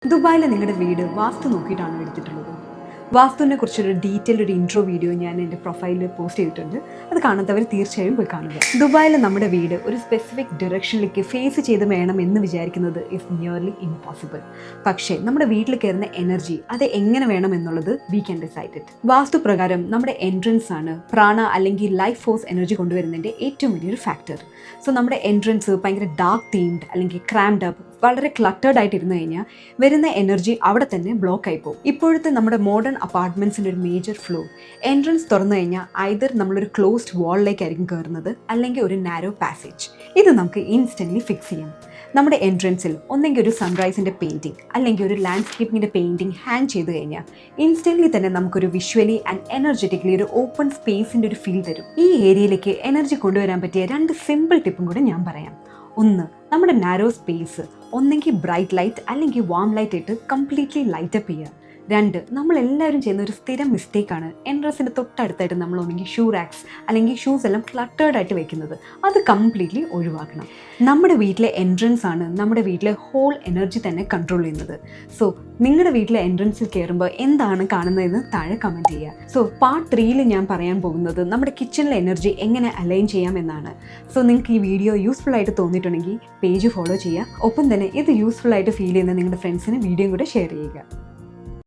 ദുബായിലെ നിങ്ങളുടെ വീട് വാസ്തു നോക്കിയിട്ടാണ് എടുത്തിട്ടുള്ളത്. വാസ്തുവിനെ കുറിച്ചൊരു ഡീറ്റെയിൽഡ് ഇൻട്രോ വീഡിയോ ഞാൻ എൻ്റെ പ്രൊഫൈലിൽ പോസ്റ്റ് ചെയ്തിട്ടുണ്ട്. അത് കാണാത്തവർ തീർച്ചയായും പോയി കാണുക. ദുബായിലെ നമ്മുടെ വീട് ഒരു സ്പെസിഫിക് ഡയറക്ഷനിലേക്ക് ഫേസ് ചെയ്ത് വേണം എന്ന് വിചാരിക്കുന്നത് ഇസ് നിയർലി ഇംപോസിബിൾ. പക്ഷേ നമ്മുടെ വീട്ടിൽ കയറുന്ന എനർജി അത് എങ്ങനെ വേണം എന്നുള്ളത് വി ക്യാൻ ഡിസൈഡ് ഇറ്റ്. വാസ്തു പ്രകാരം നമ്മുടെ എൻട്രൻസ് ആണ് പ്രാണ അല്ലെങ്കിൽ ലൈഫ് ഫോഴ്സ് എനർജി കൊണ്ടുവരുന്നതിൻ്റെ ഏറ്റവും വലിയൊരു ഫാക്ടർ. സോ നമ്മുടെ എൻട്രൻസ് ഭയങ്കര ഡാർക്ക് തീംഡ് അല്ലെങ്കിൽ ക്രാംഡ് അപ്പ് വളരെ ക്ലട്ടേർഡ് ആയിട്ട് ഇരുന്ന് കഴിഞ്ഞാൽ വരുന്ന എനർജി അവിടെ തന്നെ ബ്ലോക്ക് ആയി പോകും. ഇപ്പോഴത്തെ നമ്മുടെ മോഡേൺ അപ്പാർട്ട്മെൻറ്റ്സിൻ്റെ ഒരു മേജർ ഫ്ലോ എൻട്രൻസ് തുറന്നു കഴിഞ്ഞാൽ ഐദർ നമ്മളൊരു ക്ലോസ്ഡ് വാളിലേക്കായിരിക്കും കയറുന്നത് അല്ലെങ്കിൽ ഒരു നാരോ പാസേജ്. ഇത് നമുക്ക് ഇൻസ്റ്റൻ്റ്ലി ഫിക്സ് ചെയ്യാം. നമ്മുടെ എൻട്രൻസിൽ ഒന്നെങ്കിൽ ഒരു സൺറൈസിൻ്റെ പെയിൻറ്റിങ് അല്ലെങ്കിൽ ഒരു ലാൻഡ്സ്കേപ്പിങ്ങിൻ്റെ പെയിൻറ്റിങ് ഹാങ് ചെയ്ത് കഴിഞ്ഞാൽ ഇൻസ്റ്റൻ്റ്ലി തന്നെ നമുക്കൊരു വിഷ്വലി ആൻഡ് എനർജറ്റിക്കലി ഒരു ഓപ്പൺ സ്പേസിൻ്റെ ഒരു ഫീൽ തരും. ഈ ഏരിയയിലേക്ക് എനർജി കൊണ്ടുവരാൻ പറ്റിയ 2 സിമ്പിൾ ടിപ്പും കൂടെ ഞാൻ പറയാം. ഒന്ന്, നമ്മുടെ നാരോ സ്പേസ് ഒന്നെങ്കിൽ ബ്രൈറ്റ് ലൈറ്റ് അല്ലെങ്കിൽ വാം ലൈറ്റ് ഇട്ട് കംപ്ലീറ്റ്ലി ലൈറ്റപ്പ് ചെയ്യുക. 2, നമ്മളെല്ലാവരും ചെയ്യുന്ന ഒരു സ്ഥിരം മിസ്റ്റേക്കാണ് എൻട്രൻസിൻ്റെ തൊട്ടടുത്തായിട്ട് നമ്മൾ ഒന്നെങ്കിൽ ഷൂ റാക്സ് അല്ലെങ്കിൽ ഷൂസ് എല്ലാം ക്ലട്ടേർഡ് ആയിട്ട് വെക്കുന്നത്. അത് കംപ്ലീറ്റ്ലി ഒഴിവാക്കണം. നമ്മുടെ വീട്ടിലെ എൻട്രൻസ് ആണ് നമ്മുടെ വീട്ടിലെ ഹോൾ എനർജി തന്നെ കൺട്രോൾ ചെയ്യുന്നത്. സോ നിങ്ങളുടെ വീട്ടിലെ എൻട്രൻസിൽ കയറുമ്പോൾ എന്താണ് കാണുന്നതെന്ന് താഴെ കമൻറ്റ് ചെയ്യുക. സോ പാർട്ട് 3 ഞാൻ പറയാൻ പോകുന്നത് നമ്മുടെ കിച്ചണിലെ എനർജി എങ്ങനെ അലൈൻ ചെയ്യാം എന്നാണ്. സോ നിങ്ങൾക്ക് ഈ വീഡിയോ യൂസ്ഫുൾ ആയിട്ട് തോന്നിയിട്ടുണ്ടെങ്കിൽ പേജ് ഫോളോ ചെയ്യുക. ഒപ്പം തന്നെ ഇത് യൂസ്ഫുൾ ആയിട്ട് ഫീൽ ചെയ്യുന്ന നിങ്ങളുടെ ഫ്രണ്ട്സിന് വീഡിയോ കൂടെ ഷെയർ ചെയ്യുക.